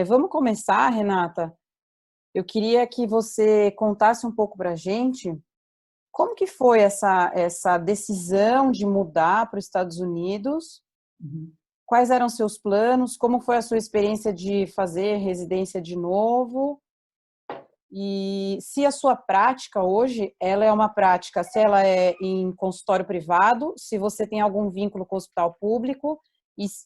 Vamos começar, Renata? Eu queria que você contasse um pouco para a gente como que foi essa decisão de mudar para os Estados Unidos, Uhum. quais eram seus planos, como foi a sua experiência de fazer residência de novo e se a sua prática hoje, ela é uma prática, se ela é em consultório privado, se você tem algum vínculo com o hospital público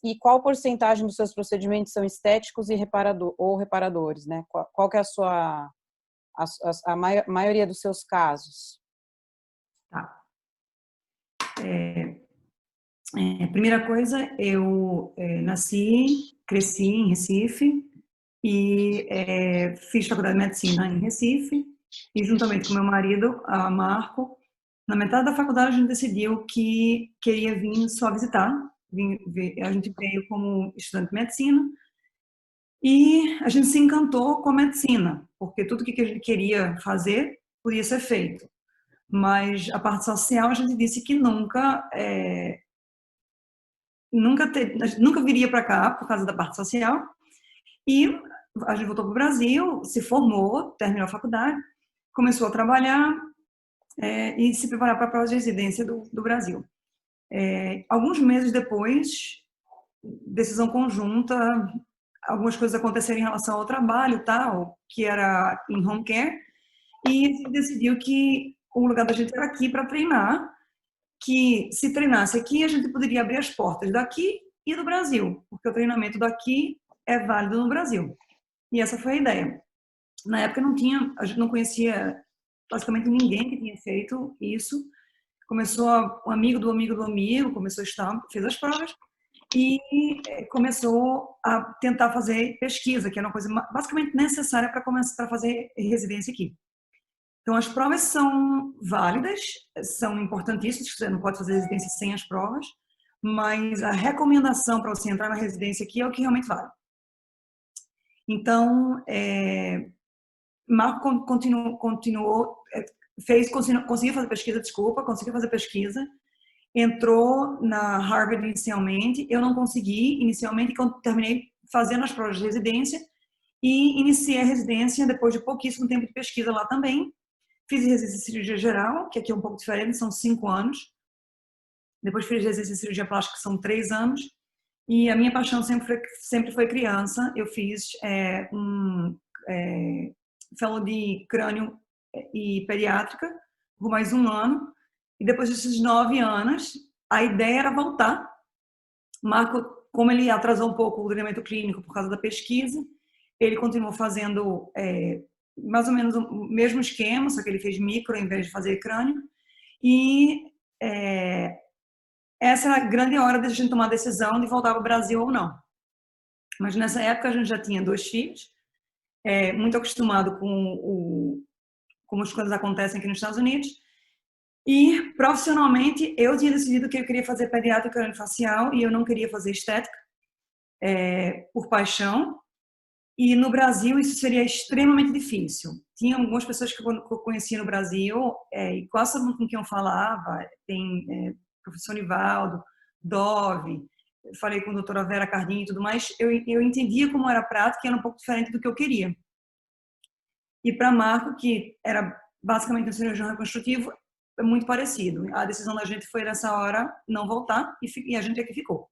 e qual porcentagem dos seus procedimentos são estéticos e reparadores, né? Qual que é a maioria dos seus casos? Tá. Primeira coisa, eu nasci, cresci em Recife e fiz faculdade de medicina em Recife e juntamente com meu marido, a Marco, na metade da faculdade a gente decidiu que queria vir só visitar. A gente veio como estudante de medicina e a gente se encantou com a medicina, porque tudo que a gente queria fazer podia ser feito. Mas a parte social a gente disse que nunca viria para cá por causa da parte social. E a gente voltou para o Brasil, se formou, terminou a faculdade, começou a trabalhar e se preparar para a prova de residência do Brasil. Alguns meses depois, decisão conjunta, algumas coisas aconteceram em relação ao trabalho, tal, que era em home care, e a gente decidiu que o lugar da gente era aqui para treinar, que se treinasse aqui, a gente poderia abrir as portas daqui e do Brasil, porque o treinamento daqui é válido no Brasil. E essa foi a ideia. Na época não tinha, a gente não conhecia basicamente ninguém que tinha feito isso. Começou um amigo do amigo do amigo, começou a estudar, fez as provas e começou a tentar fazer pesquisa, que era uma coisa basicamente necessária para começar para fazer residência aqui. Então, as provas são válidas, são importantíssimas, você não pode fazer residência sem as provas, mas a recomendação para você entrar na residência aqui é o que realmente vale. Então, Marco continuou, conseguiu fazer pesquisa, conseguiu fazer pesquisa, entrou na Harvard inicialmente, eu não consegui inicialmente, terminei fazendo as provas de residência e iniciei a residência depois de pouquíssimo tempo de pesquisa lá também. Fiz residência em cirurgia geral, que aqui é um pouco diferente, são 5 anos. Depois fiz residência em cirurgia plástica, que são 3 anos. E a minha paixão sempre foi criança. Eu fiz fellow de crânio e pediátrica por mais um ano. E depois desses 9 anos, a ideia era voltar. Marco, como ele atrasou um pouco o treinamento clínico por causa da pesquisa, ele continuou fazendo mais ou menos o mesmo esquema, só que ele fez micro em vez de fazer crânio. E essa era a grande hora de a gente tomar a decisão de voltar para o Brasil ou não. Mas nessa época a gente já tinha 2 filhos, muito acostumado com como as coisas acontecem aqui nos Estados Unidos. E profissionalmente eu tinha decidido que eu queria fazer pediátrica craniofacial e eu não queria fazer estética por paixão. E no Brasil isso seria extremamente difícil. Tinha algumas pessoas que eu conhecia no Brasil e quase todo mundo com quem eu falava, tem professor Nivaldo, Dove, falei com a doutora Vera Cardim e tudo mais, eu entendia como era a prática e era um pouco diferente do que eu queria. E para Marco, que era basicamente um cirurgião reconstrutivo, é muito parecido. A decisão da gente foi nessa hora não voltar e a gente aqui ficou.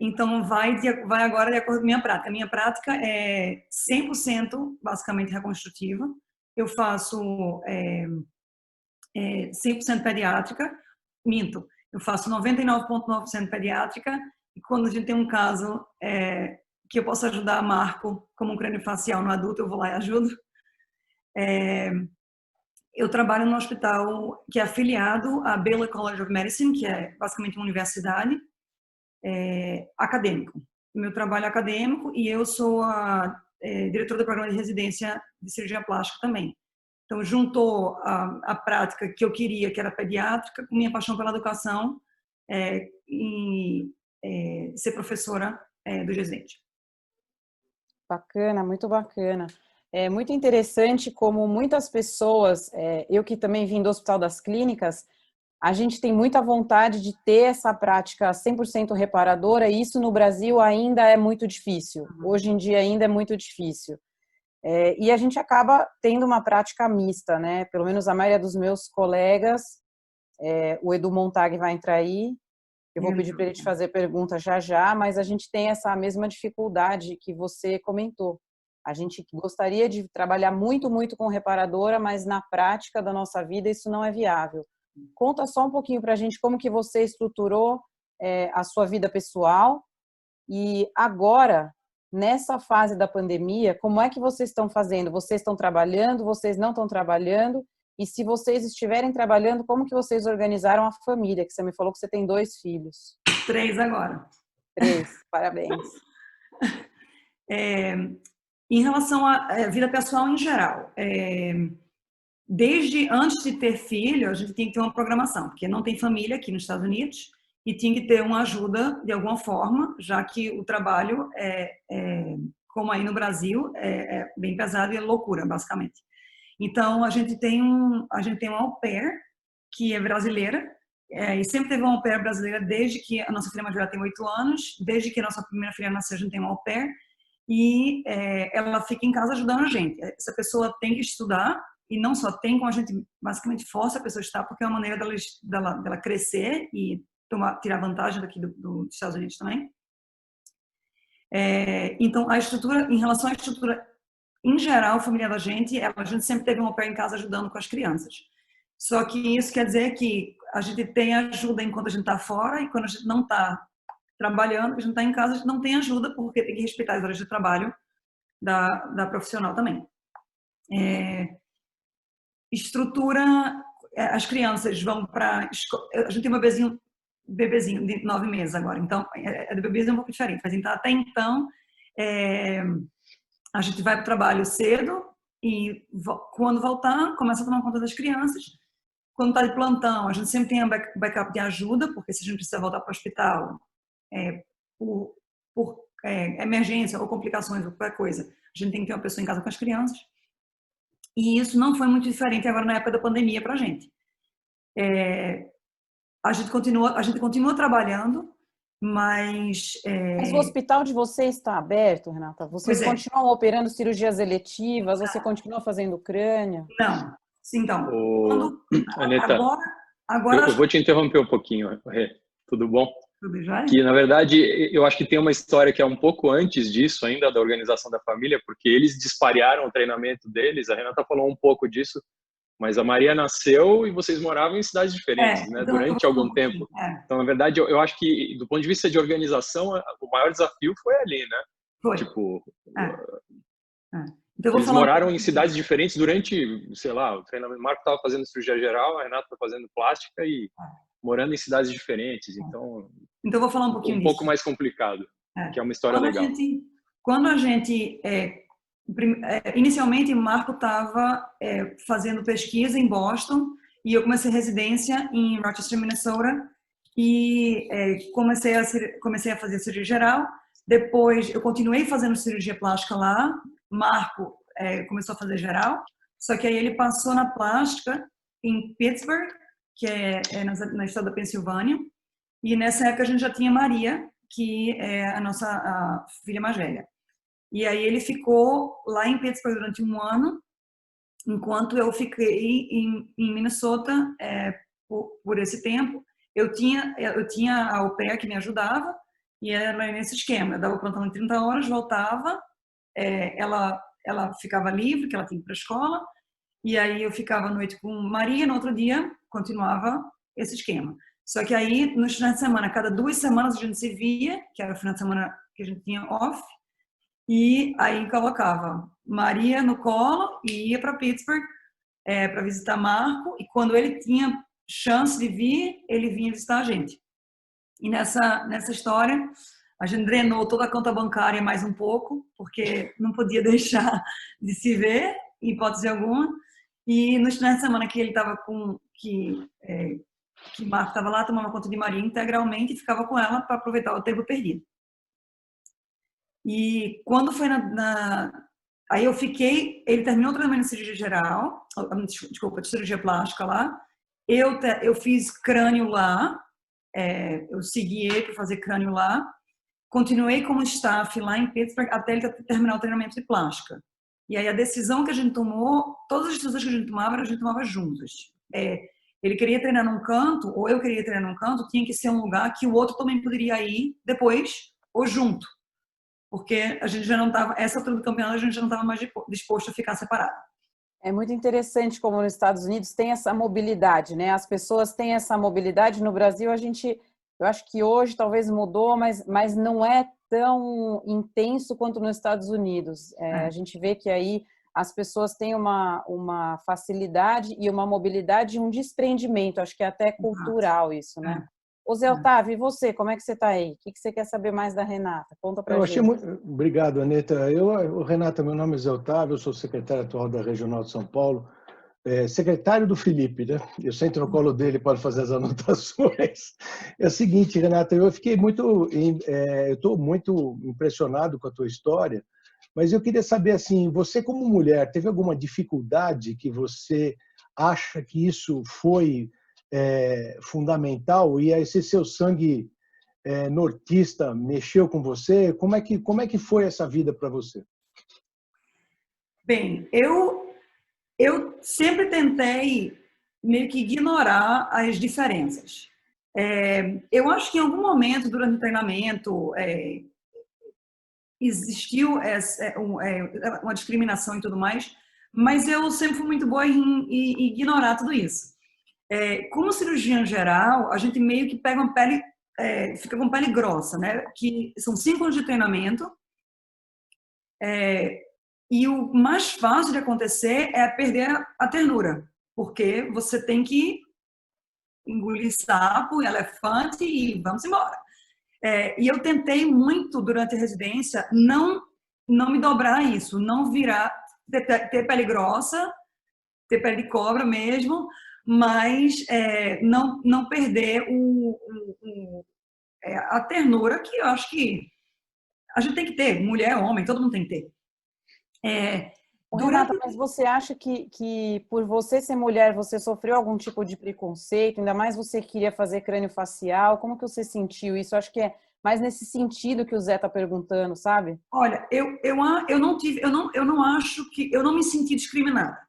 Então, vai agora de acordo com a minha prática. A minha prática é 100% basicamente reconstrutiva. Eu faço 100% pediátrica, minto, eu faço 99,9% pediátrica e quando a gente tem um caso que eu posso ajudar a Marco como um craniofacial no adulto, eu vou lá e ajudo. Eu trabalho num hospital que é afiliado à Baylor College of Medicine, que é basicamente uma universidade, acadêmico. Meu trabalho é acadêmico e eu sou a diretora do programa de residência de cirurgia plástica também. Então, juntou a prática que eu queria, que era pediátrica, com minha paixão pela educação e ser professora do GESENT. Bacana, muito bacana. É muito interessante como muitas pessoas, eu que também vim do Hospital das Clínicas, A gente tem muita vontade de ter essa prática 100% reparadora, e isso no Brasil ainda é muito difícil. Hoje em dia ainda é muito difícil. E a gente acaba tendo uma prática mista, né? Pelo menos a maioria dos meus colegas, o Edu Montag vai entrar aí, eu vou pedir para ele te fazer pergunta já já, mas a gente tem essa mesma dificuldade que você comentou. A gente gostaria de trabalhar muito, muito com reparadora, mas na prática da nossa vida isso não é viável. Conta só um pouquinho para a gente como que você estruturou a sua vida pessoal e agora, nessa fase da pandemia, como é que vocês estão fazendo? Vocês estão trabalhando? Vocês não estão trabalhando? E se vocês estiverem trabalhando, como que vocês organizaram a família? Que você me falou que você tem 2 filhos. 3 agora. 3, parabéns. Em relação à vida pessoal em geral, desde antes de ter filho, a gente tem que ter uma programação, porque não tem família aqui nos Estados Unidos e tinha que ter uma ajuda de alguma forma, já que o trabalho, como aí no Brasil, é bem pesado e é loucura, basicamente. Então, a gente tem uma au pair, que é brasileira, e sempre teve uma au pair brasileira desde que a nossa filha mais velha tem 8 anos, desde que a nossa primeira filha nasceu, a gente tem uma au pair, e ela fica em casa ajudando a gente. Essa pessoa tem que estudar, e não só tem, como a gente basicamente força a pessoa a estudar, porque é uma maneira dela crescer e tirar vantagem daqui dos Estados Unidos também. Então, a estrutura, em relação à estrutura em geral, a família da gente, a gente sempre teve um au pair em casa ajudando com as crianças. Só que isso quer dizer que a gente tem ajuda enquanto a gente está fora e quando a gente não está trabalhando, a gente está em casa, a gente não tem ajuda porque tem que respeitar as horas de trabalho da profissional também. Estrutura, as crianças vão para a gente tem um bebezinho de 9 meses agora, então do bebezinho é um pouco diferente, mas então, até então a gente vai para o trabalho cedo e quando voltar começa a tomar conta das crianças. Quando está de plantão, a gente sempre tem um backup de ajuda, porque se a gente precisa voltar para o hospital por emergência ou complicações ou qualquer coisa, a gente tem que ter uma pessoa em casa com as crianças. E isso não foi muito diferente agora na época da pandemia para a gente. A gente continua trabalhando, mas... Mas o hospital de vocês está aberto, Renata? Vocês continuam operando cirurgias eletivas? Você continua fazendo crânio? Não. Então, Aneta, agora eu vou te interromper um pouquinho, Rê. Tudo bom? Tudo jóia? Que, na verdade, eu acho que tem uma história que é um pouco antes disso ainda, da organização da família, porque eles disparearam o treinamento deles. A Renata falou um pouco disso, mas a Maria nasceu e vocês moravam em cidades diferentes, né? Então, Durante algum tempo. Então, na verdade, eu acho que, do ponto de vista de organização, o maior desafio foi ali, né? Foi. Tipo... Então, eles moraram em cidades diferentes durante, sei lá, o treinamento. O Marco estava fazendo cirurgia geral, a Renata estava fazendo plástica e morando em cidades diferentes. Então eu vou falar um pouquinho disso. Um pouco mais complicado, que é uma história legal. Quando a gente inicialmente, o Marco estava fazendo pesquisa em Boston e eu comecei residência em Rochester, Minnesota e comecei a fazer cirurgia geral. Depois, eu continuei fazendo cirurgia plástica lá. Marco começou a fazer geral, só que aí ele passou na plástica em Pittsburgh, que é na estado da Pensilvânia, e nessa época a gente já tinha Maria, que é a filha mais velha. E aí ele ficou lá em Pittsburgh durante 1 ano, enquanto eu fiquei em Minnesota por esse tempo. Eu tinha a au pair que me ajudava, e era nesse esquema. Eu dava plantão em 30 horas, voltava, ela ficava livre, que ela tinha que ir para a escola, e aí eu ficava à noite com Maria, no outro dia continuava esse esquema. Só que aí, nos finais de semana, cada 2 semanas a gente se via, que era o final de semana que a gente tinha off, e aí colocava Maria no colo e ia para Pittsburgh para visitar Marco, e quando ele tinha chance de vir, ele vinha visitar a gente. E nessa história, a gente drenou toda a conta bancária mais um pouco, porque não podia deixar de se ver, em hipótese alguma. E nos finais de semana que ele estava que Marco estava lá, tomava conta de Maria integralmente e ficava com ela para aproveitar o tempo perdido. E quando foi aí eu fiquei, ele terminou o treinamento de cirurgia geral, desculpa, de cirurgia plástica lá, Eu fiz crânio lá, eu segui ele para fazer crânio lá, continuei como staff lá em Pittsburgh até ele terminar o treinamento de plástica. E aí a decisão que a gente tomou, todas as decisões que a gente tomava juntas. Ele queria treinar num canto, ou eu queria treinar num canto, tinha que ser um lugar que o outro também poderia ir depois, ou junto. Porque a gente já não estava, essa altura do campeonato, a gente já não estava mais disposto a ficar separado. É muito interessante como nos Estados Unidos tem essa mobilidade, né? As pessoas têm essa mobilidade. No Brasil, eu acho que hoje talvez mudou, mas não é tão intenso quanto nos Estados Unidos. A gente vê que aí as pessoas têm uma facilidade e uma mobilidade e um desprendimento. Acho que é até cultural isso, né? Ô Zé Otávio, e você? Como é que você está aí? O que você quer saber mais da Renata? Conta pra gente. Obrigado, Aneta. Renata, meu nome é Zé Otávio, eu sou secretário atual da Regional de São Paulo, secretário do Felipe, né? Eu sento no colo dele, pode fazer as anotações. É o seguinte, Renata, eu estou muito impressionado com a tua história, mas eu queria saber, assim, você como mulher, teve alguma dificuldade que você acha que isso foi fundamental, e esse seu sangue nortista mexeu com você? Como é que foi essa vida para você? Bem, eu sempre tentei meio que ignorar as diferenças. Eu acho que em algum momento durante o treinamento existiu uma discriminação e tudo mais, mas eu sempre fui muito boa em ignorar tudo isso. Como cirurgião geral, a gente meio que pega uma pele, fica com pele grossa, né? Que são 5 anos de treinamento, e o mais fácil de acontecer é perder a ternura, porque você tem que engolir sapo, elefante e vamos embora. E eu tentei muito durante a residência não me dobrar isso, não virar, ter pele grossa, ter pele de cobra mesmo, mas não perder a ternura que eu acho que a gente tem que ter, mulher, homem, todo mundo tem que ter. Renata, mas você acha que por você ser mulher, você sofreu algum tipo de preconceito? Ainda mais você queria fazer crânio facial? Como que você sentiu isso? Eu acho que é mais nesse sentido que o Zé está perguntando, sabe? Olha, eu não acho que eu não me senti discriminada.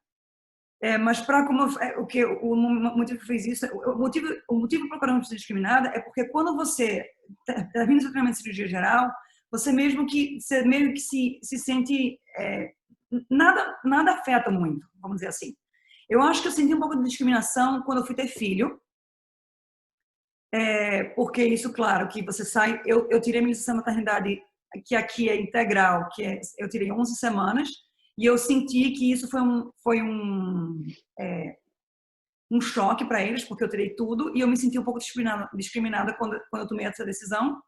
Mas para o motivo que fez isso, o motivo para não ser discriminada é porque quando você termina o seu treinamento de cirurgia geral, você meio que se sente nada afeta muito, vamos dizer assim. Eu acho que eu senti um pouco de discriminação quando eu fui ter filho, porque isso, claro, que você sai. Eu tirei minha licença maternidade, que aqui é integral, eu tirei 11 semanas. E eu senti que isso foi um choque para eles, porque eu tirei tudo, e eu me senti um pouco discriminada quando eu tomei essa decisão,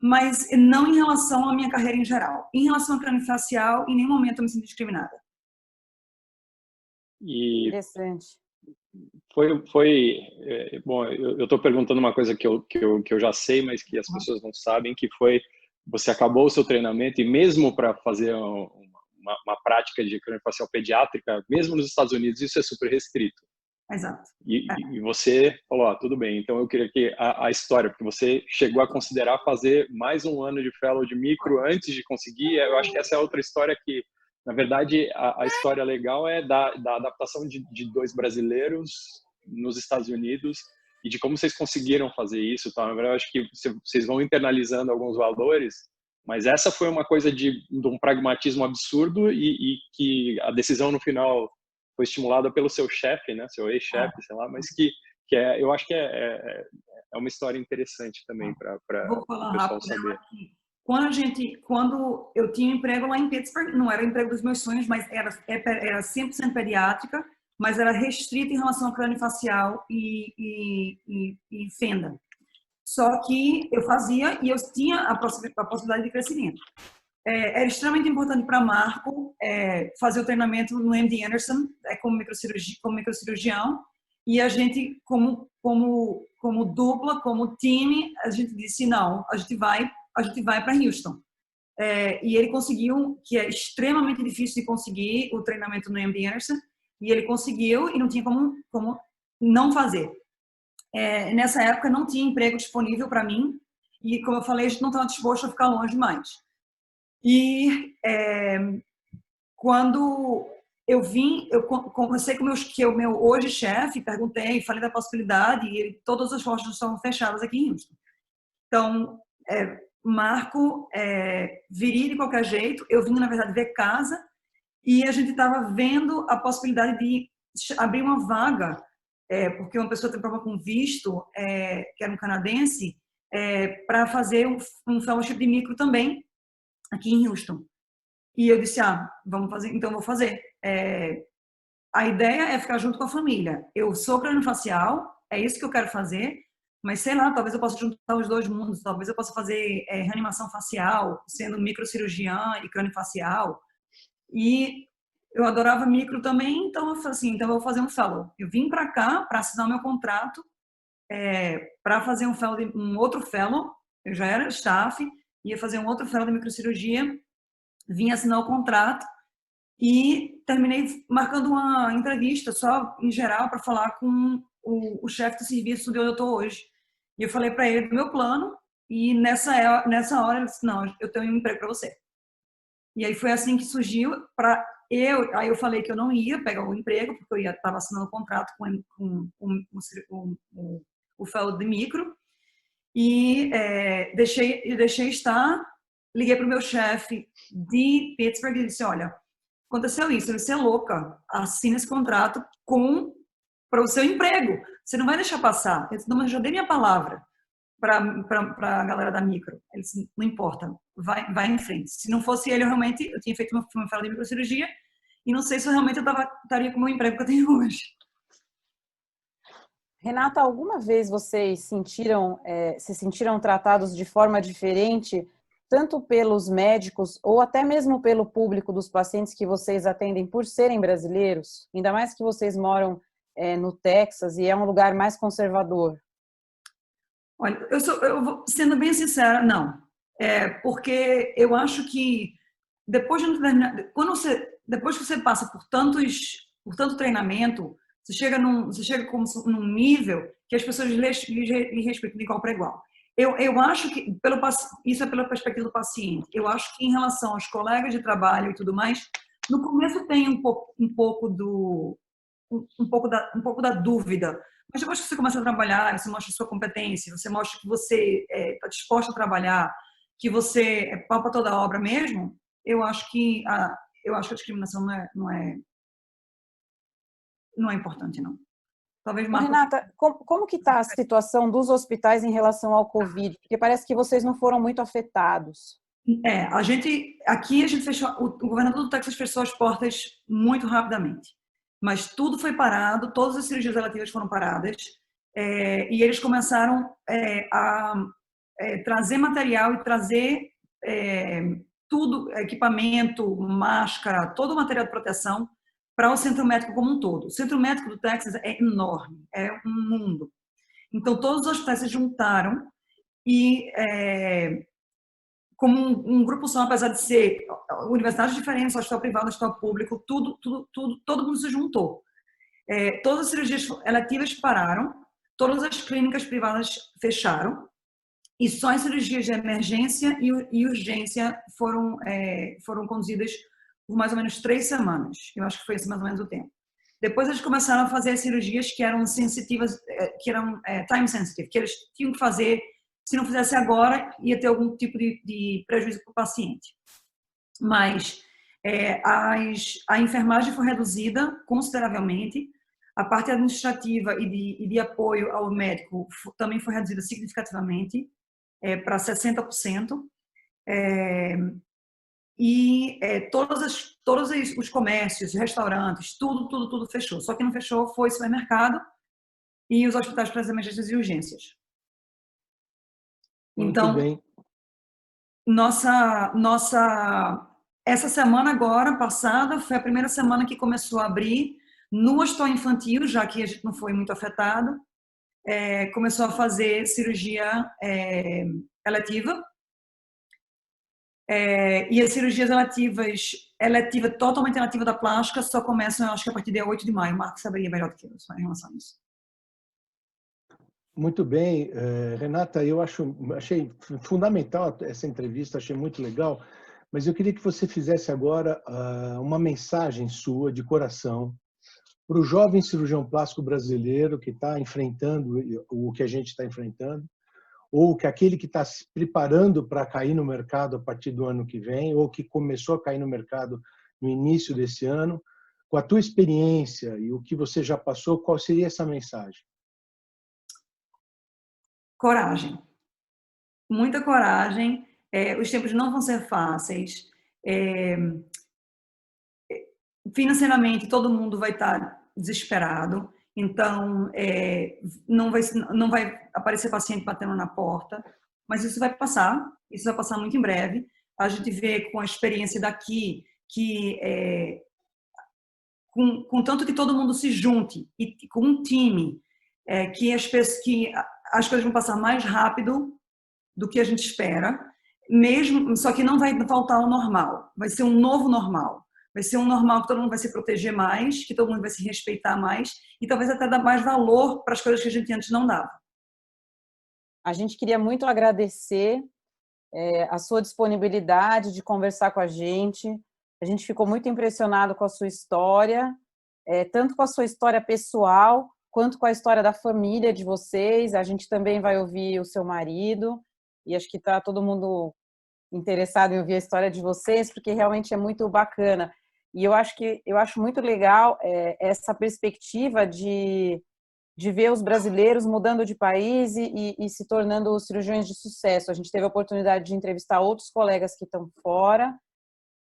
mas não em relação à minha carreira em geral. Em relação à craniofacial, em nenhum momento eu me senti discriminada. Interessante. Bom, eu estou perguntando uma coisa que eu já sei, mas que as pessoas não sabem, que foi, você acabou o seu treinamento e mesmo para fazer uma prática de craniofacial pediátrica, mesmo nos Estados Unidos, isso é super restrito. Exato. E você falou, tudo bem, então eu queria que a história, porque você chegou a considerar fazer mais um ano de fellow de micro antes de conseguir, eu acho que essa é outra história que, na verdade, a história legal é da adaptação de 2 brasileiros nos Estados Unidos e de como vocês conseguiram fazer isso. Tá? Na verdade, eu acho que vocês vão internalizando alguns valores, mas essa foi uma coisa de um pragmatismo absurdo e que a decisão no final foi estimulada pelo seu chefe, né, seu ex-chefe, sei lá, mas eu acho que é uma história interessante também para o pessoal saber. Quando eu tinha emprego lá em Pittsburgh, não era o emprego dos meus sonhos, mas era 100% pediátrica, mas era restrita em relação ao craniofacial e fenda. Só que eu fazia e eu tinha a possibilidade de crescimento. Era extremamente importante para Marco fazer o treinamento no MD Anderson como microcirurgião, e a gente, como dupla, como time, a gente disse, não, a gente vai para Houston. E ele conseguiu, que é extremamente difícil de conseguir o treinamento no MD Anderson, e ele conseguiu e não tinha como não fazer. Nessa época não tinha emprego disponível para mim e, como eu falei, a gente não estava disposto a ficar longe mais. E quando eu conversei com o meu hoje chefe, perguntei, falei da possibilidade e todas as portas estavam fechadas aqui em Houston. Então, Marco viria de qualquer jeito. Eu vim, na verdade, ver casa e a gente estava vendo a possibilidade de abrir uma vaga, porque uma pessoa tem problema com visto, que era um canadense, para fazer um fellowship de micro também, aqui em Houston. E eu disse, vamos fazer, então vou fazer. A ideia é ficar junto com a família. Eu sou craniofacial, é isso que eu quero fazer, mas sei lá, talvez eu possa juntar os dois mundos, talvez eu possa fazer reanimação facial, sendo microcirurgiã e craniofacial. E eu adorava micro também, então eu falei assim, então eu vou fazer um fellow. Eu vim para cá para assinar o meu contrato, para fazer um outro fellow. Eu já era staff, ia fazer um outro fellow de microcirurgia, vim assinar o contrato e terminei marcando uma entrevista só em geral para falar com o chefe do serviço de onde eu estou hoje. E eu falei para ele do meu plano e nessa hora ele disse, não, eu tenho um emprego para você. E aí foi assim que surgiu aí eu falei que eu não ia pegar o emprego, porque eu estava assinando um contrato com o fellow de micro, e deixei estar, liguei para o meu chefe de Pittsburgh e disse, olha, aconteceu isso, você é louca, assina esse contrato para o seu emprego, você não vai deixar passar. Eu disse, não, mas eu já dei minha palavra para a galera da micro. Ele disse, não importa, vai em frente. Se não fosse ele, eu tinha feito uma fala de microcirurgia e não sei se eu realmente estaria com o meu emprego que eu tenho hoje. Renata, alguma vez vocês se sentiram tratados de forma diferente, tanto pelos médicos ou até mesmo pelo público dos pacientes que vocês atendem por serem brasileiros? Ainda mais que vocês moram no Texas e é um lugar mais conservador. Olha, eu vou sendo bem sincera, não. Porque eu acho que depois que você passa por tanto treinamento, você chega num nível que as pessoas lhe respeitam de igual para igual. Eu acho que isso é pela perspectiva do paciente. Eu acho que em relação aos colegas de trabalho e tudo mais, no começo tem um pouco da dúvida. Mas depois que você começa a trabalhar, você mostra a sua competência, você mostra que você está disposto a trabalhar, que você palpa toda a obra mesmo, eu acho que a discriminação não é importante, não. Talvez Marco... Renata, como que está a situação dos hospitais em relação ao Covid? Porque parece que vocês não foram muito afetados. Aqui a gente fechou, o governador do Texas fechou as portas muito rapidamente. Mas tudo foi parado, todas as cirurgias relativas foram paradas, e eles começaram a trazer material e trazer tudo, equipamento, máscara, todo o material de proteção para o centro médico como um todo. O centro médico do Texas é enorme, é um mundo. Então, todos os hospitais se juntaram e, como um grupo só, apesar de ser universidades diferentes, hospital privado, hospital público, todo mundo se juntou. Todas as cirurgias eletivas pararam, todas as clínicas privadas fecharam, e só as cirurgias de emergência e urgência foram conduzidas por mais ou menos 3 semanas. Eu acho que foi esse mais ou menos o tempo. Depois eles começaram a fazer as cirurgias que eram sensitivas, que eram time sensitive, que eles tinham que fazer, se não fizesse agora, ia ter algum tipo de prejuízo para o paciente. Mas a enfermagem foi reduzida consideravelmente, a parte administrativa e de apoio ao médico também foi reduzida significativamente, para 60%. Todos os comércios, restaurantes, tudo fechou. Só que não fechou foi o supermercado e os hospitais para as emergências e urgências. Então, essa semana agora, passada, foi a primeira semana que começou a abrir no hospital infantil, já que a gente não foi muito afetado, começou a fazer cirurgia eletiva. E as cirurgias totalmente eletiva da plástica, só começam, eu acho que a partir de 8 de maio. O Marcos saberia melhor do que eu em relação a isso. Muito bem, Renata, achei fundamental essa entrevista, achei muito legal, mas eu queria que você fizesse agora uma mensagem sua de coração para o jovem cirurgião plástico brasileiro que está enfrentando o que a gente está enfrentando, ou que aquele que está se preparando para cair no mercado a partir do ano que vem, ou que começou a cair no mercado no início desse ano. Com a tua experiência e o que você já passou, qual seria essa mensagem? Coragem. Muita coragem. Os tempos não vão ser fáceis. Financeiramente, todo mundo vai estar desesperado. Então, não vai aparecer paciente batendo na porta. Mas isso vai passar. Isso vai passar muito em breve. A gente vê com a experiência daqui que com tanto que todo mundo se junte e com um time, que as coisas vão passar mais rápido do que a gente espera, mesmo, só que não vai faltar o normal, vai ser um novo normal, vai ser um normal que todo mundo vai se proteger mais, que todo mundo vai se respeitar mais e talvez até dar mais valor para as coisas que a gente antes não dava. A gente queria muito agradecer a sua disponibilidade de conversar com a gente. A gente ficou muito impressionado com a sua história, tanto com a sua história pessoal, quanto com a história da família de vocês. A gente também vai ouvir o seu marido, e acho que está todo mundo interessado em ouvir a história de vocês, porque realmente é muito bacana. E eu acho muito legal essa perspectiva de ver os brasileiros mudando de país e se tornando cirurgiões de sucesso. A gente teve a oportunidade de entrevistar outros colegas que estão fora,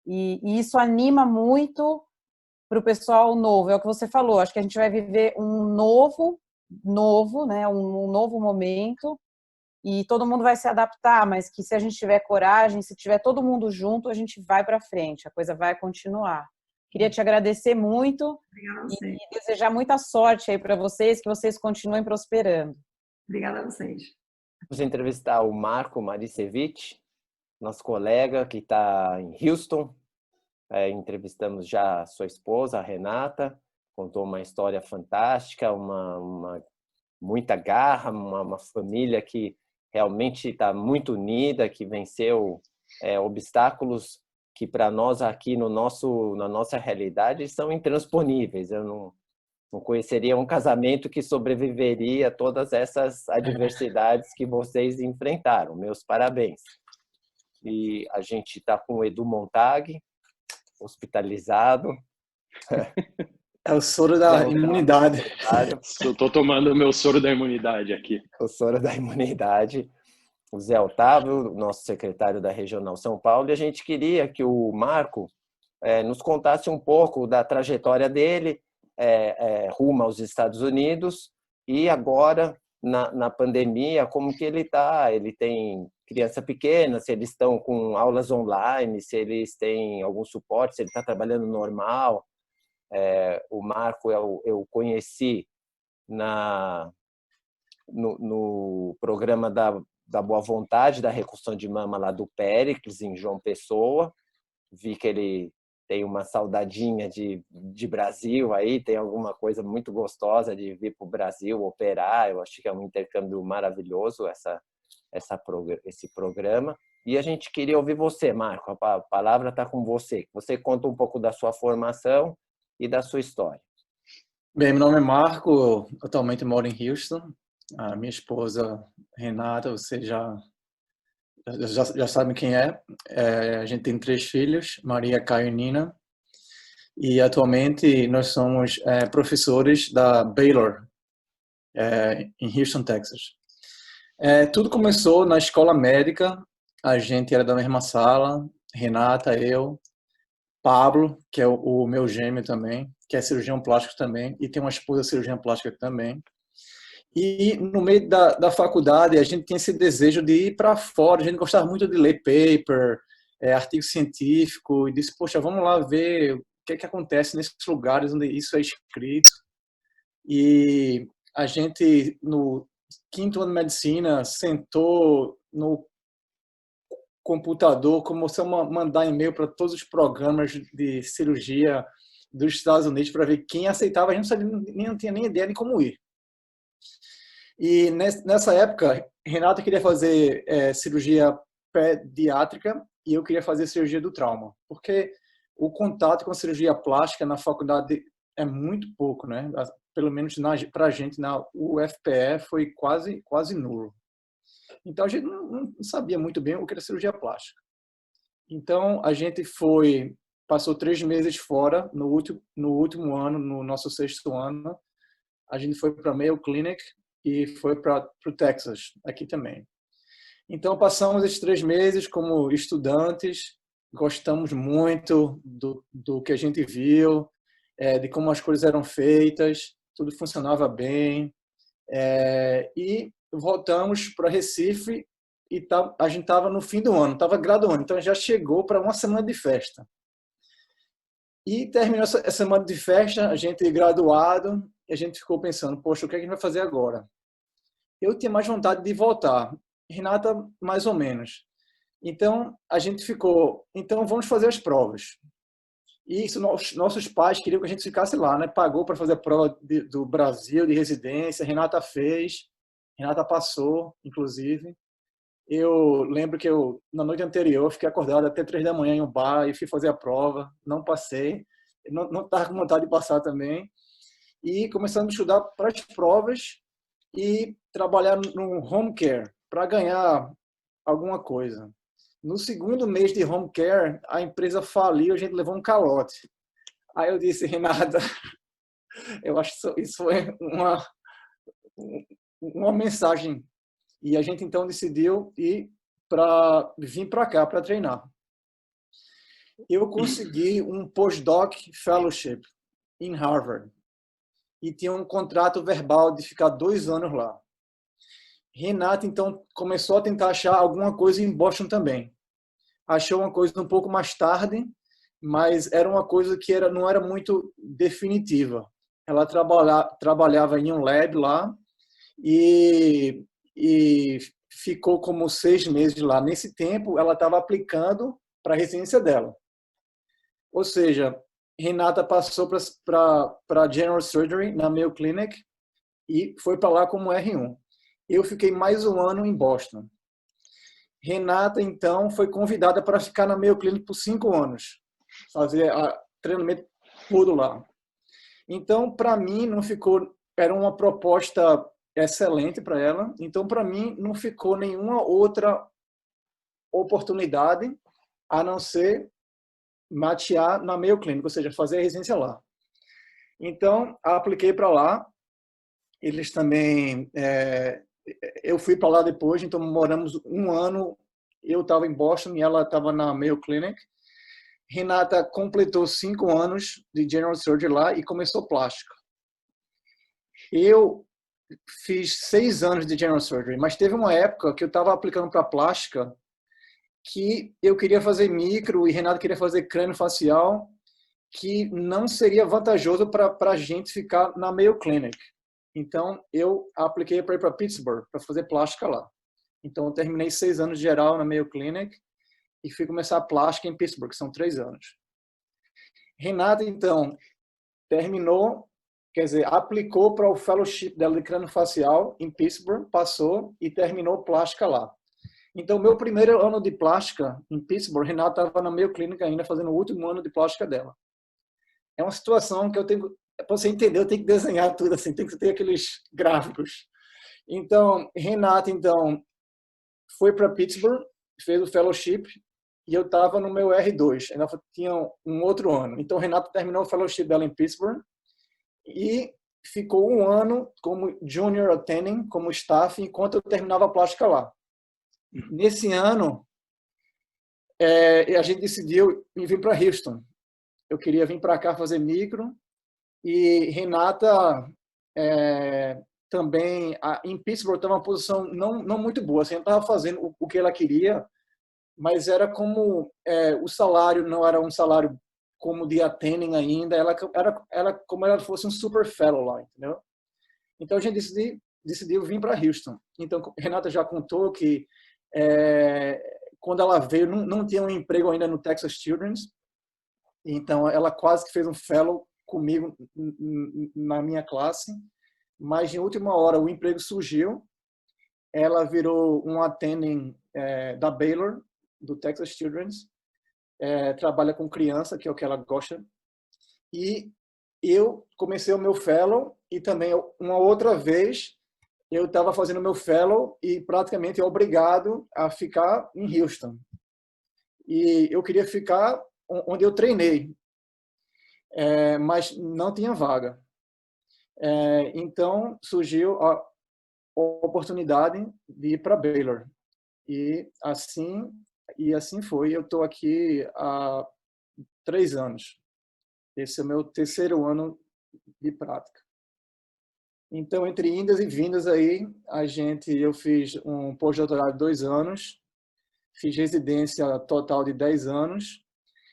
e isso anima muito para o pessoal novo. É o que você falou, acho que a gente vai viver um novo, né, um novo momento, e todo mundo vai se adaptar, mas que se a gente tiver coragem, se tiver todo mundo junto, a gente vai para frente, a coisa vai continuar. Queria te agradecer muito e desejar muita sorte aí para vocês, que vocês continuem prosperando. Obrigada a vocês. Vamos entrevistar o Marco Maricevic, nosso colega que está em Houston. Entrevistamos já a sua esposa, a Renata, contou uma história fantástica, muita garra, uma família que realmente está muito unida, que venceu obstáculos que para nós aqui na nossa realidade são intransponíveis. Eu não conheceria um casamento que sobreviveria a todas essas adversidades que vocês enfrentaram. Meus parabéns. E a gente está com o Edu Montag, hospitalizado. É o soro da imunidade. Eu estou tomando o meu soro da imunidade aqui. O soro da imunidade. O Zé Otávio, nosso secretário da Regional São Paulo, e a gente queria que o Marco nos contasse um pouco da trajetória dele rumo aos Estados Unidos e agora, na pandemia, como que ele está. Ele tem criança pequena, se eles estão com aulas online, se eles têm algum suporte, se ele está trabalhando normal. O Marco eu conheci no programa da Boa Vontade, da reconstrução de mama lá do Péricles, em João Pessoa. Vi que ele tem uma saudadinha de Brasil aí, tem alguma coisa muito gostosa de vir para o Brasil operar. Eu acho que é um intercâmbio maravilhoso esse programa. E a gente queria ouvir você, Marco. A palavra está com você. Você conta um pouco da sua formação e da sua história. Bem, meu nome é Marco, eu atualmente moro em Houston. A minha esposa, Renata, você já sabe quem é. A gente tem 3 filhos, Maria, Caio e Nina. E atualmente nós somos professores da Baylor, em Houston, Texas. Tudo começou na escola médica. A gente era da mesma sala, Renata, eu, Pablo, que é o meu gêmeo também, que é cirurgião plástico também, e tem uma esposa cirurgiã plástica também. E no meio da faculdade, a gente tinha esse desejo de ir para fora. A gente gostava muito de ler paper, artigo científico, e disse, poxa, vamos lá ver o que acontece nesses lugares onde isso é escrito. E a gente, no 5º ano de medicina, sentou no computador, começou a mandar e-mail para todos os programas de cirurgia dos Estados Unidos para ver quem aceitava. A gente não tinha nem ideia de como ir. E nessa época, Renata queria fazer cirurgia pediátrica e eu queria fazer cirurgia do trauma, porque o contato com a cirurgia plástica na faculdade é muito pouco, né? Pelo menos para a gente na UFPE foi quase nulo. Então a gente não sabia muito bem o que era cirurgia plástica. Então a gente passou 3 meses fora no último ano, no nosso 6º ano. A gente foi para Mayo Clinic e foi para o Texas, aqui também. Então passamos esses 3 meses como estudantes, gostamos muito do que a gente viu, de como as coisas eram feitas, tudo funcionava bem. E voltamos para Recife e a gente estava no fim do ano, estava graduando, então já chegou para uma semana de festa. E terminou essa semana de festa, a gente graduado, e a gente ficou pensando, poxa, o que a gente vai fazer agora? Eu tinha mais vontade de voltar, Renata mais ou menos. Então a gente ficou, então vamos fazer as provas. E isso, nossos pais queriam que a gente ficasse lá, né? Pagou para fazer a prova do Brasil de residência, Renata fez, Renata passou, inclusive. Eu lembro que na noite anterior, fiquei acordado até 3 da manhã em um bar e fui fazer a prova, não passei, não estava com vontade de passar também. E começamos a estudar para as provas e trabalhar no home care para ganhar alguma coisa. No 2º mês de home care, a empresa faliu, a gente levou um calote. Aí eu disse, Renata, eu acho que isso foi uma mensagem. E a gente então decidiu vir para cá para treinar. Eu consegui um postdoc fellowship em Harvard e tinha um contrato verbal de ficar 2 anos lá. Renata então começou a tentar achar alguma coisa em Boston também. Achou uma coisa um pouco mais tarde, mas era uma coisa que não era muito definitiva. Ela trabalhava em um lab lá e ficou como 6 meses lá. Nesse tempo, ela estava aplicando para a residência dela. Ou seja, Renata passou para General Surgery na Mayo Clinic e foi para lá como R1. Eu fiquei mais um ano em Boston. Renata, então, foi convidada para ficar na Mayo Clinic por 5 anos, fazer treinamento puro lá. Então, para mim, não ficou... Era uma proposta excelente para ela. Então, para mim, não ficou nenhuma outra oportunidade a não ser matear na Mayo Clinic, ou seja, fazer a residência lá. Então, apliquei para lá. Eles também... eu fui para lá depois, então moramos 1 ano. Eu estava em Boston e ela estava na Mayo Clinic. Renata completou 5 anos de General Surgery lá e começou plástica. Eu fiz 6 anos de General Surgery, mas teve uma época que eu estava aplicando para plástica que eu queria fazer micro e Renata queria fazer crânio-facial, que não seria vantajoso para a gente ficar na Mayo Clinic. Então, eu apliquei para ir para Pittsburgh, para fazer plástica lá. Então, eu terminei 6 anos de geral na Mayo Clinic e fui começar a plástica em Pittsburgh, que são 3 anos. Renata, então, terminou, quer dizer, aplicou para o fellowship dela de crânio-facial em Pittsburgh, passou e terminou plástica lá. Então, meu primeiro ano de plástica em Pittsburgh, Renata estava na Mayo Clinic ainda, fazendo o último ano de plástica dela. É uma situação que eu tenho... Para você entender, eu tenho que desenhar tudo assim, tem que ter aqueles gráficos. Então, Renata, então, foi para Pittsburgh, fez o fellowship, e eu estava no meu R2, ainda tinha um outro ano. Então, Renata terminou o fellowship dela em Pittsburgh e ficou 1 ano como junior attending, como staff, enquanto eu terminava a plástica lá. Nesse ano, a gente decidiu vir para Houston. Eu queria vir para cá fazer micro, e Renata também, em Pittsburgh, estava uma posição não muito boa. Assim, ela estava fazendo o que ela queria, mas era como o salário não era um salário como de attending ainda, era como ela fosse um super fellow lá, entendeu? Então a gente decidiu vir para Houston. Então Renata já contou que quando ela veio não tinha um emprego ainda no Texas Children's, então ela quase que fez um fellow comigo na minha classe, mas em última hora o emprego surgiu. Ela virou um attending da Baylor, do Texas Children's, trabalha com criança, que é o que ela gosta. E eu comecei o meu fellow e também uma outra vez eu estava fazendo meu fellow e praticamente obrigado a ficar em Houston. E eu queria ficar onde eu treinei, mas não tinha vaga. Então surgiu a oportunidade de ir para Baylor. E assim foi. Eu estou aqui há 3 anos. Esse é o meu 3º ano de prática. Então, entre indas e vindas aí, eu fiz um pós-doutorado de 2 anos, fiz residência total de 10 anos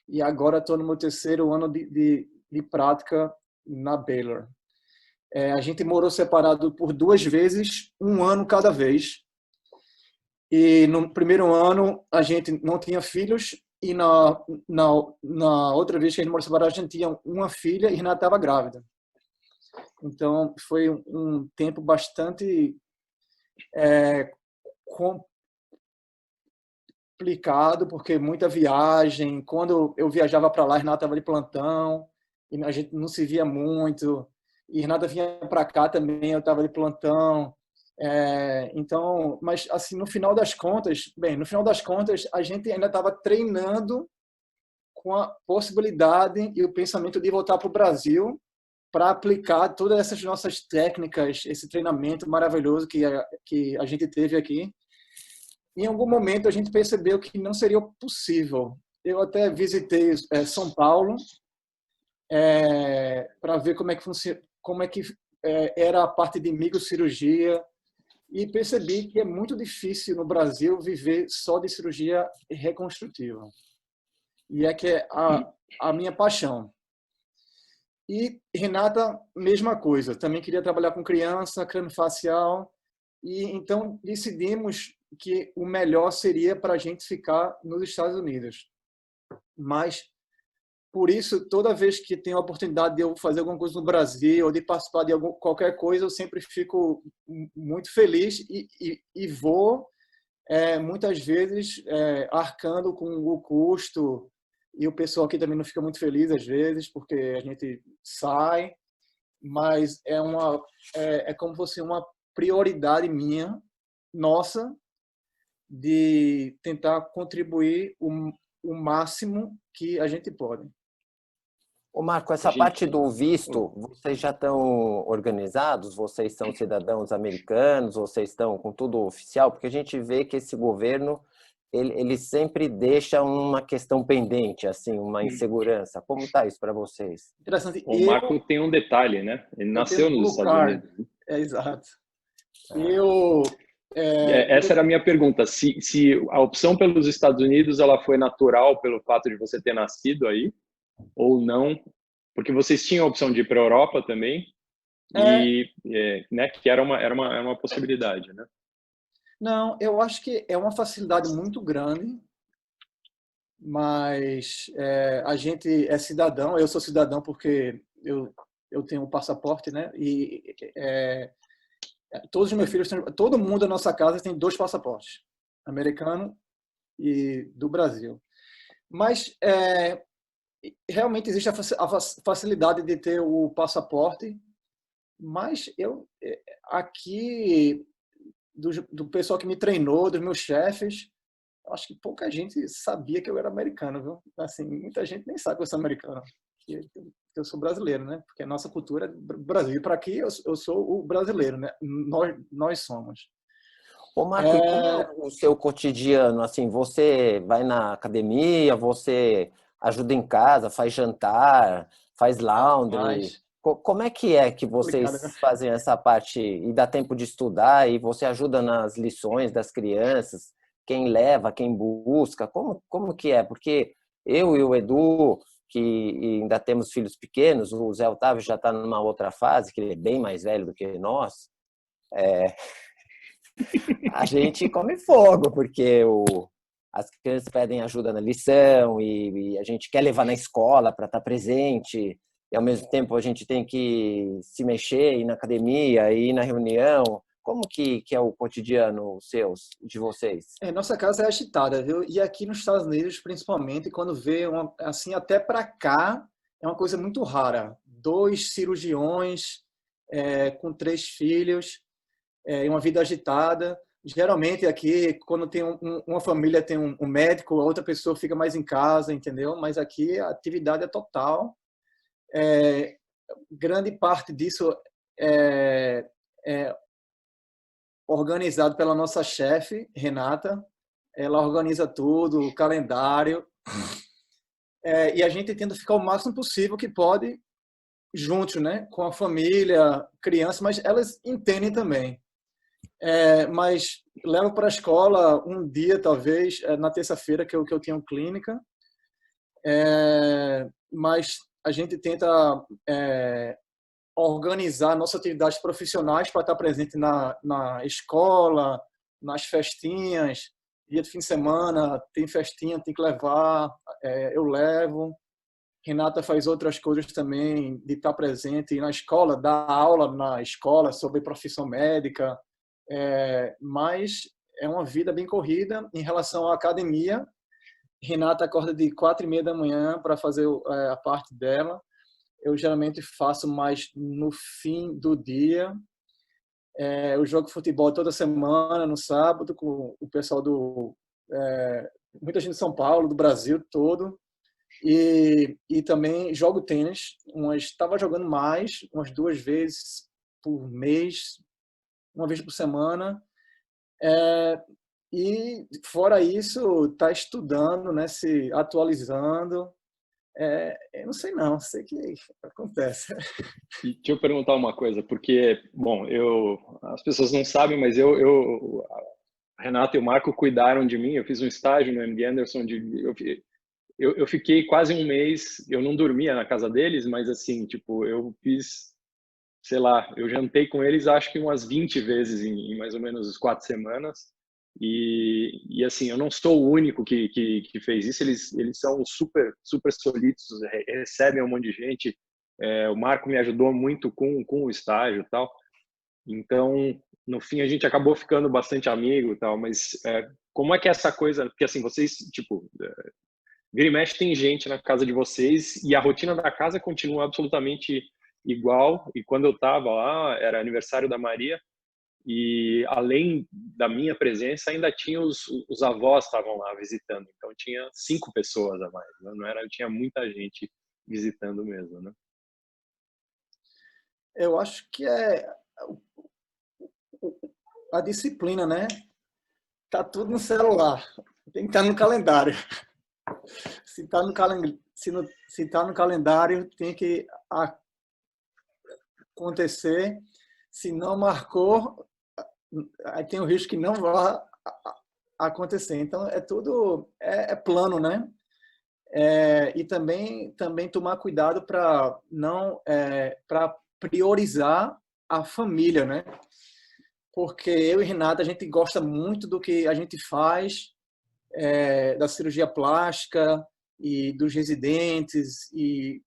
e agora estou no meu 3º ano de prática na Baylor. A gente morou separado por 2 vezes, 1 ano cada vez. E no primeiro ano a gente não tinha filhos e na outra vez que a gente morou separado a gente tinha uma filha e Renata estava grávida. Então foi um tempo bastante complicado, porque muita viagem. Quando eu viajava para lá, Renata estava de plantão e a gente não se via muito. E Renata vinha para cá também, eu estava de plantão. Então, mas assim, no final das contas, a gente ainda estava treinando com a possibilidade e o pensamento de voltar para o Brasil para aplicar todas essas nossas técnicas, esse treinamento maravilhoso que a gente teve aqui. Em algum momento a gente percebeu que não seria possível. Eu até visitei São Paulo para ver como é que era a parte de microcirurgia. E percebi que é muito difícil no Brasil viver só de cirurgia reconstrutiva. E que é a minha paixão. E Renata, mesma coisa. Também queria trabalhar com criança, craniofacial. E então decidimos que o melhor seria para a gente ficar nos Estados Unidos. Mas, por isso, toda vez que tenho a oportunidade de eu fazer alguma coisa no Brasil ou de participar de qualquer coisa, eu sempre fico muito feliz e vou, muitas vezes, arcando com o custo. E o pessoal aqui também não fica muito feliz, às vezes, porque a gente sai. Mas é como se fosse uma prioridade minha, nossa, de tentar contribuir o máximo que a gente pode. Ô Marco, essa parte do visto, vocês já estão organizados? Vocês são cidadãos americanos? Vocês estão com tudo oficial? Porque a gente vê que esse governo, ele sempre deixa uma questão pendente, assim, uma insegurança. Como está isso para vocês? Interessante. O Marco tem um detalhe, né? Ele nasceu nos Estados Unidos. Exato. Essa era a minha pergunta. Se a opção pelos Estados Unidos ela foi natural pelo fato de você ter nascido aí, ou não, porque vocês tinham a opção de ir para a Europa também, né, que era uma possibilidade, né? Não, eu acho que é uma facilidade muito grande, mas a gente é cidadão, eu sou cidadão porque eu tenho um passaporte, né? E todos os meus filhos, todo mundo da nossa casa tem 2 passaportes, americano e do Brasil. Mas realmente existe a facilidade de ter o passaporte, mas aqui, do pessoal que me treinou, dos meus chefes, acho que pouca gente sabia que eu era americano, viu? Assim, muita gente nem sabe que eu sou americano, que eu sou brasileiro, né? Porque a nossa cultura é do Brasil. E para aqui eu sou o brasileiro, né? Nós somos. Ô Marco, e como é o seu cotidiano? Assim, você vai na academia, você ajuda em casa, faz jantar, faz laundry. Como é que vocês fazem essa parte e dá tempo de estudar e você ajuda nas lições das crianças? Quem leva, quem busca? Como que é? Porque eu e o Edu, que ainda temos filhos pequenos, o Zé Otávio já está numa outra fase, que ele é bem mais velho do que nós, a gente come fogo, porque as crianças pedem ajuda na lição e a gente quer levar na escola para estar presente. e ao mesmo tempo a gente tem que se mexer, ir na academia, ir na reunião. Como que é o cotidiano de vocês? Nossa casa é agitada, viu? E aqui nos Estados Unidos, principalmente, quando vê, assim, até para cá, é uma coisa muito rara. 2 cirurgiões, com 3 filhos, uma vida agitada. Geralmente aqui, quando tem uma família, tem um médico, a outra pessoa fica mais em casa, entendeu? Mas aqui a atividade é total. Grande parte disso é organizado pela nossa chefe, Renata. Ela organiza tudo, o calendário. E a gente tenta ficar o máximo possível que pode juntos, né? Com a família, criança, mas elas entendem também. Mas levo para a escola um dia, talvez, na terça-feira, que eu tenho clínica. Mas a gente tenta organizar nossas atividades profissionais para estar presente na escola, nas festinhas. Dia de fim de semana, tem festinha, tem que levar, eu levo. Renata faz outras coisas também, de estar presente na escola, dar aula na escola sobre profissão médica. Mas é uma vida bem corrida em relação à academia. Renata acorda de 4h30 da manhã para fazer a parte dela. Eu geralmente faço mais no fim do dia. Eu jogo futebol toda semana, no sábado, com o pessoal muita gente de São Paulo, do Brasil todo. E também jogo tênis. Estava jogando mais, umas 2 vezes por mês, uma vez por semana. E fora isso, tá estudando, né, se atualizando. Eu não sei não, sei que acontece. E deixa eu perguntar uma coisa, porque, bom, as pessoas não sabem, mas a Renata e o Marco cuidaram de mim. Eu fiz um estágio no MD Anderson, eu fiquei quase um mês, eu não dormia na casa deles, mas assim, tipo, eu fiz, sei lá, eu jantei com eles acho que umas 20 vezes em mais ou menos 4 semanas. E assim, eu não sou o único que fez isso. Eles são super solícitos, recebem um monte de gente. O Marco me ajudou muito com o estágio e tal. Então, no fim, a gente acabou ficando bastante amigo e tal. Mas como é que é essa coisa? Porque assim, vocês, tipo, vira e mexe tem gente na casa de vocês e a rotina da casa continua absolutamente igual. E quando eu estava lá, era aniversário da Maria. E além da minha presença, ainda tinha os avós estavam lá visitando. Então tinha 5 pessoas a mais, né? Não era, tinha muita gente visitando mesmo, né? Eu acho que é a disciplina, né? Tá tudo no celular. Tem que estar no calendário. Se tá no calendário, tem que acontecer. Se não marcou, aí tem o risco que não vá acontecer. Então, tudo plano, né? E também tomar cuidado para não para priorizar a família, né? Porque eu e Renata, a gente gosta muito do que a gente faz, da cirurgia plástica e dos residentes,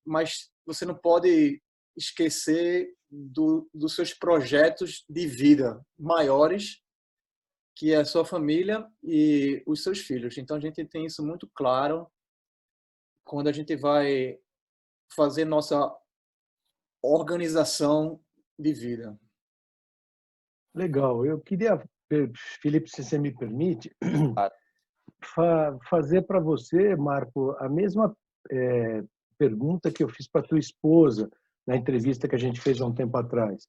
mas você não pode esquecer dos seus projetos de vida maiores, que é a sua família e os seus filhos. Então, a gente tem isso muito claro quando a gente vai fazer nossa organização de vida. Legal. Eu queria, Felipe, se você me permite, fazer para você, Marco, a mesma pergunta que eu fiz para tua esposa na entrevista que a gente fez há um tempo atrás.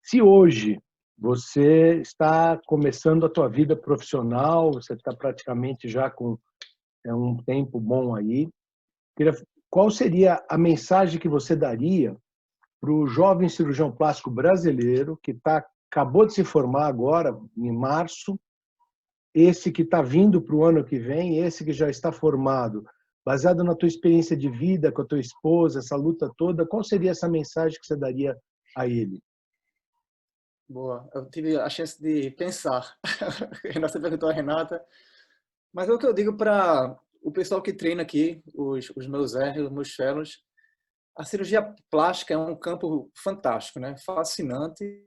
Se hoje você está começando a tua vida profissional, você está praticamente já com um tempo bom aí, qual seria a mensagem que você daria para o jovem cirurgião plástico brasileiro que acabou de se formar agora, em março, esse que está vindo para o ano que vem, esse que já está formado, baseado na tua experiência de vida com a tua esposa, essa luta toda, qual seria essa mensagem que você daria a ele? Boa, eu tive a chance de pensar. Você perguntou a Renata, mas é o que eu digo para o pessoal que treina aqui, os meus R, os meus fellows, A cirurgia plástica é um campo fantástico, né? Fascinante.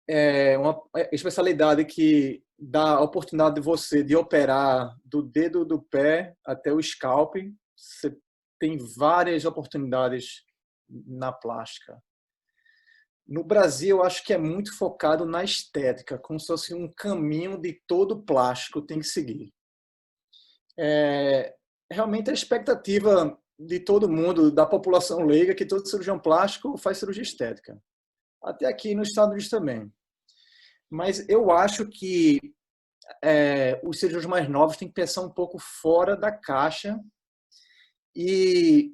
É uma especialidade que dá a oportunidade de você de operar do dedo do pé até o scalp. Você tem várias oportunidades na plástica. No Brasil, eu acho que é muito focado na estética, como se fosse um caminho de todo plástico tem que seguir. Realmente a expectativa de todo mundo, da população leiga, é que todo cirurgião plástico faz cirurgia estética. Até aqui nos Estados Unidos também. Mas eu acho que os cirurgiões mais novos têm que pensar um pouco fora da caixa e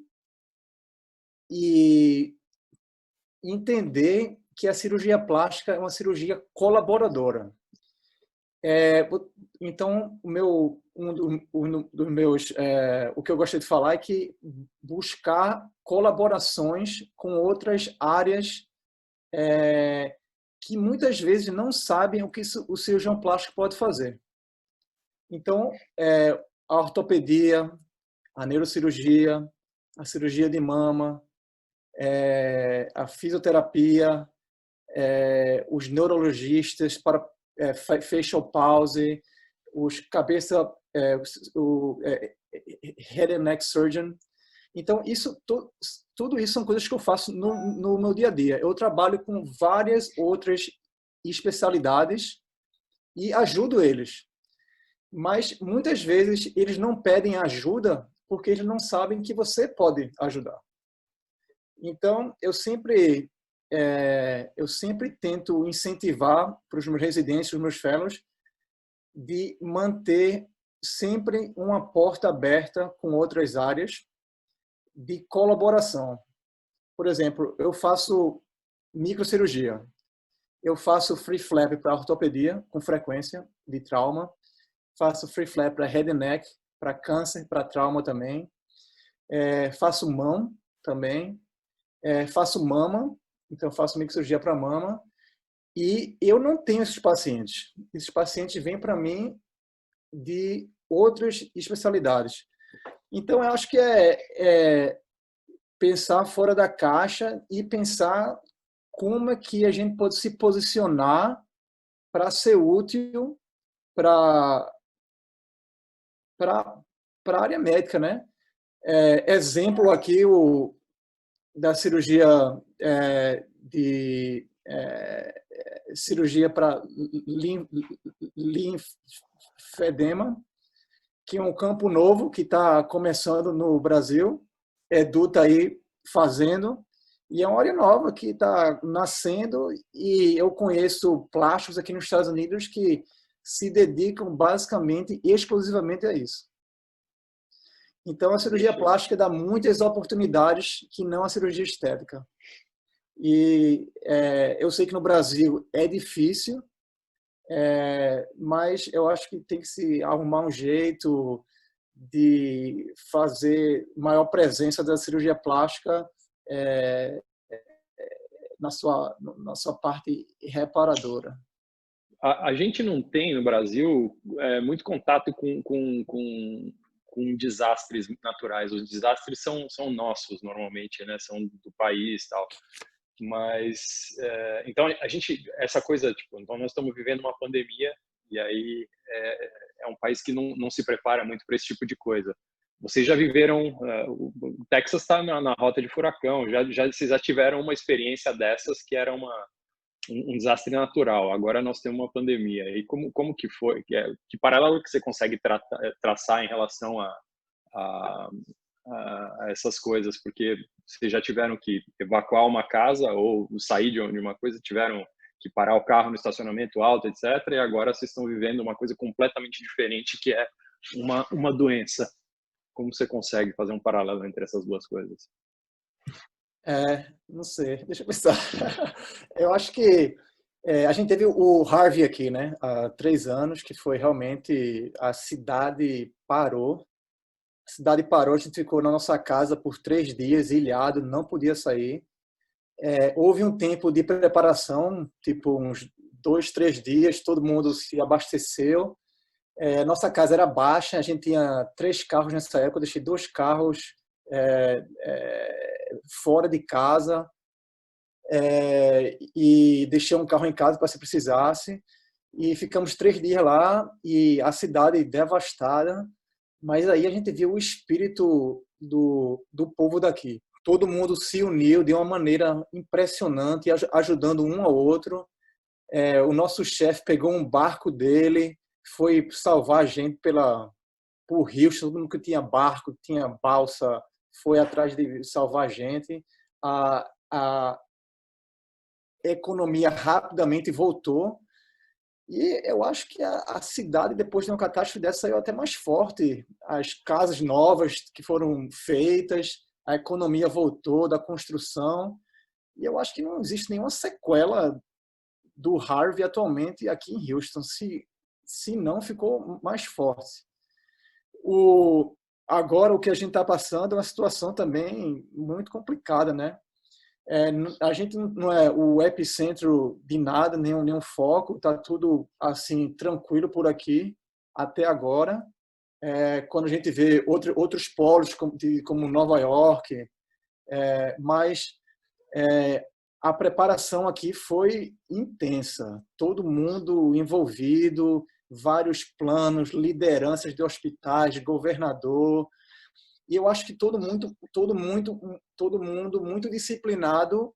entender que a cirurgia plástica é uma cirurgia colaboradora. Então, o que eu gostaria de falar é que buscar colaborações com outras áreas que muitas vezes não sabem o que o cirurgião plástico pode fazer. Então, a ortopedia, a neurocirurgia, a cirurgia de mama, a fisioterapia, os neurologistas para facial palsy, os o head and neck surgeon. Então, tudo isso são coisas que eu faço no meu dia a dia. Eu trabalho com várias outras especialidades e ajudo eles. Mas, muitas vezes, eles não pedem ajuda porque eles não sabem que você pode ajudar. Então, eu sempre tento incentivar para os meus residentes, os meus fellows, de manter sempre uma porta aberta com outras áreas de colaboração. Por exemplo, eu faço microcirurgia. Eu faço free flap para ortopedia, com frequência, de trauma. Faço free flap para head and neck, para câncer, para trauma também. Faço mão também. Faço mama, então faço microcirurgia para mama. E eu não tenho esses pacientes. Esses pacientes vêm para mim de outras especialidades. Então, eu acho que pensar fora da caixa e pensar como é que a gente pode se posicionar para ser útil para a área médica, né? Exemplo aqui da cirurgia cirurgia para linfedema, que é um campo novo que está começando no Brasil. Edu está aí fazendo, e é uma área nova que está nascendo, e eu conheço plásticos aqui nos Estados Unidos que se dedicam basicamente e exclusivamente a isso. Então, a cirurgia plástica dá muitas oportunidades que não a cirurgia estética. E eu sei que no Brasil é difícil, mas eu acho que tem que se arrumar um jeito de fazer maior presença da cirurgia plástica na sua parte reparadora. A gente não tem no Brasil muito contato com desastres naturais. Os desastres são nossos normalmente, né? São do país, tal. Mas então essa coisa, tipo, então nós estamos vivendo uma pandemia e aí é um país que não se prepara muito para esse tipo de coisa. Vocês já viveram, o Texas está na rota de furacão, vocês já tiveram uma experiência dessas que era um desastre natural. Agora nós temos uma pandemia. E como que foi? Que paralelo que você consegue traçar em relação a essas coisas? Porque vocês já tiveram que evacuar uma casa ou sair de uma coisa, tiveram que parar o carro no estacionamento alto, etc. E agora vocês estão vivendo uma coisa completamente diferente, que é uma doença. Como você consegue fazer um paralelo entre essas duas coisas? Não sei, deixa eu pensar. Eu acho que a gente teve o Harvey aqui, né, há 3 anos, que foi realmente a cidade parou. A cidade parou, a gente ficou na nossa casa por 3 dias, ilhado, não podia sair. Houve um tempo de preparação, tipo uns 2, 3 dias, todo mundo se abasteceu. Nossa casa era baixa, a gente tinha 3 carros nessa época, eu deixei 2 carros fora de casa, e deixei um carro em casa para se precisasse. E ficamos 3 dias lá e a cidade devastada. Mas aí a gente viu o espírito do povo daqui. Todo mundo se uniu de uma maneira impressionante, ajudando um ao outro. O nosso chefe pegou um barco dele, foi salvar a gente por rios, todo mundo que tinha barco, tinha balsa, foi atrás de salvar a gente. A economia rapidamente voltou. E eu acho que a cidade, depois de uma catástrofe dessa, saiu até mais forte. As casas novas que foram feitas, a economia voltou da construção. E eu acho que não existe nenhuma sequela do Harvey atualmente aqui em Houston, se não ficou mais forte. Agora, o que a gente está passando é uma situação também muito complicada, né? A gente não é o epicentro de nada, nenhum foco, está tudo assim tranquilo por aqui até agora. Quando a gente vê outros polos como Nova York, mas a preparação aqui foi intensa, todo mundo envolvido, vários planos, lideranças de hospitais, governador. E eu acho que todo mundo muito disciplinado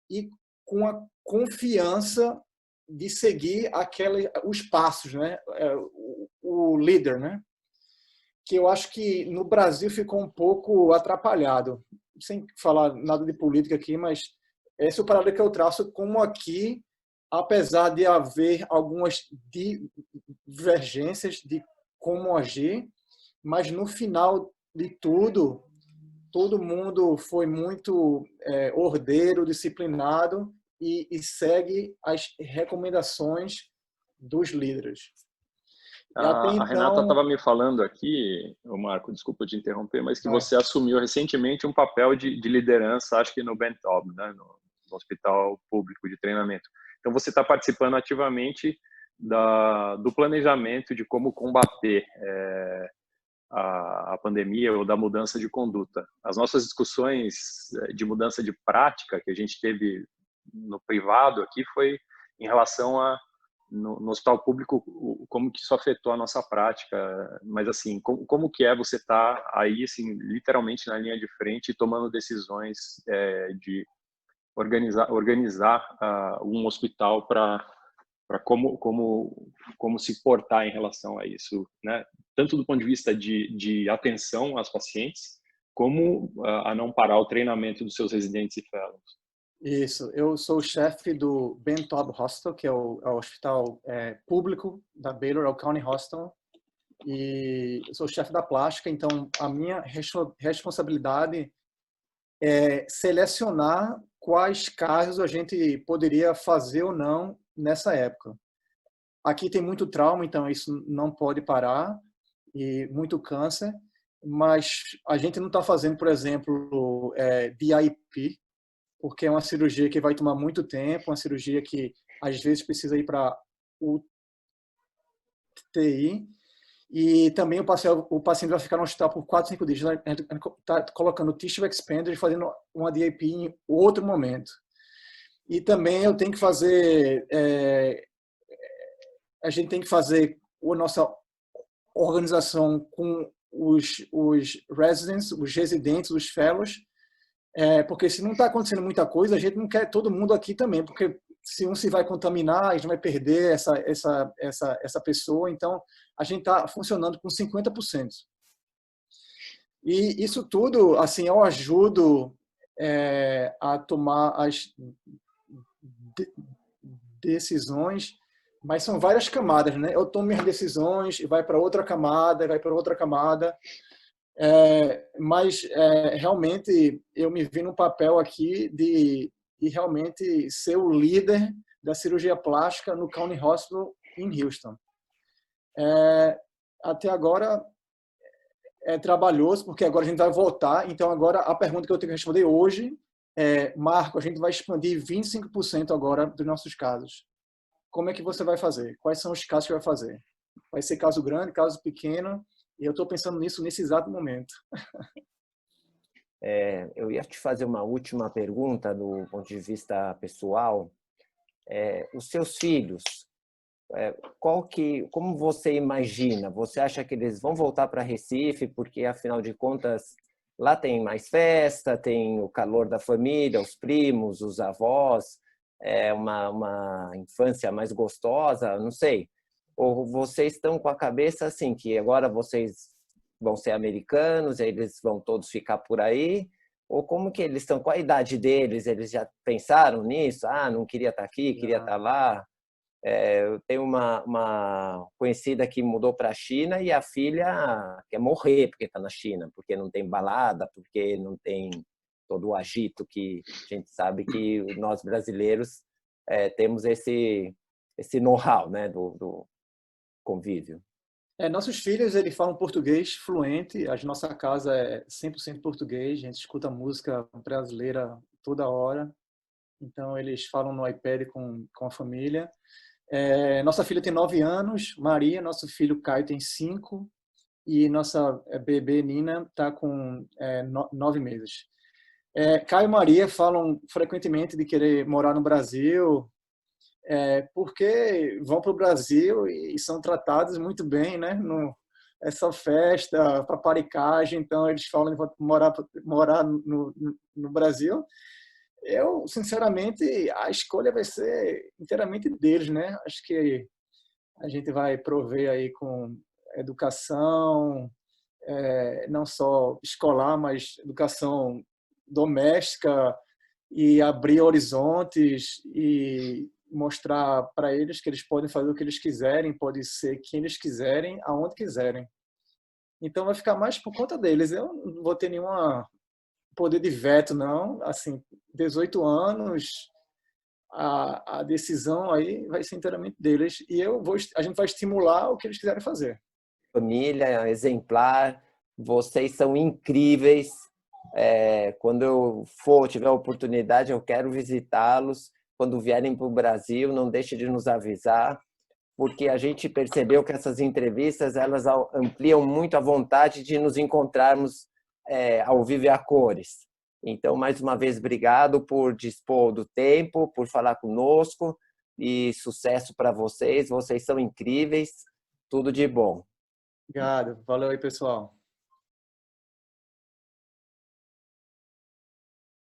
e com a confiança de seguir os passos, né? O líder, né? Que eu acho que no Brasil ficou um pouco atrapalhado. Sem falar nada de política aqui, mas essa é o paralelo que eu traço, como aqui, apesar de haver algumas divergências de como agir, mas no final de tudo, todo mundo foi muito ordeiro, disciplinado e segue as recomendações dos líderes. A Renata estava me falando aqui, Marco, desculpa te interromper, mas que você assumiu recentemente um papel de liderança, acho que no Bentob, né, no Hospital Público de Treinamento. Então, você está participando ativamente do planejamento de como combater a pandemia ou da mudança de conduta. As nossas discussões de mudança de prática que a gente teve no privado aqui foi em relação no hospital público, como que isso afetou a nossa prática, mas assim, como que você estar aí, assim, literalmente na linha de frente, tomando decisões de organizar um hospital para como se portar em relação a isso, né? Tanto do ponto de vista de atenção às pacientes, como a não parar o treinamento dos seus residentes e fellows. Isso, eu sou o chefe do Bentob Hospital, que é o hospital público da Baylor, é o County Hospital, e eu sou o chefe da plástica, então a minha responsabilidade é selecionar quais casos a gente poderia fazer ou não nessa época. Aqui tem muito trauma, então isso não pode parar, e muito câncer, mas a gente não está fazendo, por exemplo, DIP, porque é uma cirurgia que vai tomar muito tempo, uma cirurgia que às vezes precisa ir para UTI, e também o paciente vai ficar no hospital por 4, 5 dias. A gente está colocando tissue expander e fazendo uma DIP em outro momento. E também eu tenho que fazer, a gente tem que fazer a nossa organização com os residents, os residentes, os fellows, porque se não está acontecendo muita coisa, a gente não quer todo mundo aqui também, porque se um se vai contaminar, a gente vai perder essa pessoa. Então, a gente está funcionando com 50%. E isso tudo, assim, eu ajudo a tomar as decisões, mas são várias camadas, né? Eu tomo minhas decisões, vai para outra camada, vai para outra camada. Mas realmente eu me vi no papel aqui de realmente ser o líder da cirurgia plástica no County Hospital em Houston. Até agora é trabalhoso, porque agora a gente vai voltar. Então agora a pergunta que eu tenho que responder hoje é: Marco, a gente vai expandir 25% agora dos nossos casos. Como é que você vai fazer? Quais são os casos que vai fazer? Vai ser caso grande, caso pequeno? E eu estou pensando nisso nesse exato momento. eu ia te fazer uma última pergunta do ponto de vista pessoal. Os seus filhos, como você imagina? Você acha que eles vão voltar para Recife porque, afinal de contas, lá tem mais festa, tem o calor da família, os primos, os avós, uma infância mais gostosa, não sei. Ou vocês estão com a cabeça assim, que agora vocês vão ser americanos, eles vão todos ficar por aí? Ou como que eles estão? Qual a idade deles? Eles já pensaram nisso? Ah, não queria estar aqui, queria estar lá. Eu tenho uma conhecida que mudou para a China e a filha quer morrer porque está na China, porque não tem balada, porque não tem todo o agito que a gente sabe que nós brasileiros temos esse know-how, né, do convívio. Nossos filhos, eles falam português fluente. A nossa casa é 100% português. A gente escuta música brasileira toda hora. Então, eles falam no iPad com a família. Nossa filha tem 9 anos, Maria. Nosso filho Caio tem 5. E nossa bebê Nina está com 9 meses. Caio e Maria falam frequentemente de querer morar no Brasil, porque vão para o Brasil e são tratados muito bem, né? É só festa, paparicagem, então eles falam de morar no Brasil. Eu, sinceramente, a escolha vai ser inteiramente deles, né? Acho que a gente vai prover aí com educação, não só escolar, mas educação doméstica, e abrir horizontes e mostrar para eles que eles podem fazer o que eles quiserem, pode ser quem eles quiserem, aonde quiserem. Então vai ficar mais por conta deles. Eu não vou ter nenhum poder de veto, não. Assim, 18 anos, a decisão aí vai ser inteiramente deles e a gente vai estimular o que eles quiserem fazer. Família exemplar, vocês são incríveis. Quando eu tiver a oportunidade, eu quero visitá-los. Quando vierem para o Brasil, não deixe de nos avisar, porque a gente percebeu que essas entrevistas elas ampliam muito a vontade de nos encontrarmos ao vivo e a cores. Então, mais uma vez, obrigado por dispor do tempo, por falar conosco e sucesso para vocês. Vocês são incríveis. Tudo de bom. Obrigado. Valeu aí, pessoal.